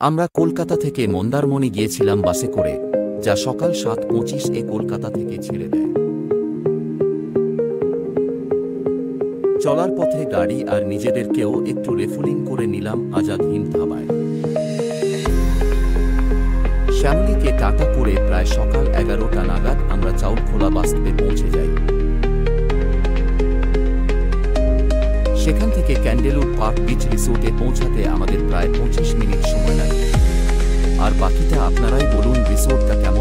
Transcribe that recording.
আমরা কলকাতা থেকে মন্দারমণি গিয়েছিলাম বাসে করে, যা সকাল 7:25 কলকাতা থেকে ছেড়ে দেয়। চলার পথে গাড়ি আর নিজেদেরকেও একটু রিফুলিং করে নিলাম আজাদ হিন্দ ধাবায়। শ্যামলীকে টাটা করে প্রায় সকাল 11টা নাগাদ আমরা চাউলখোলা বাসস্টপে পৌঁছে যাই। সেখান থেকে ক্যান্ডেলউড পার্ক বিচ রিসোর্টে পৌঁছাতে আমাদের প্রায় 25 মিনিট সময় লাগে। আর বাকিটা আপনারাই বলুন রিসোর্টটা কেমন।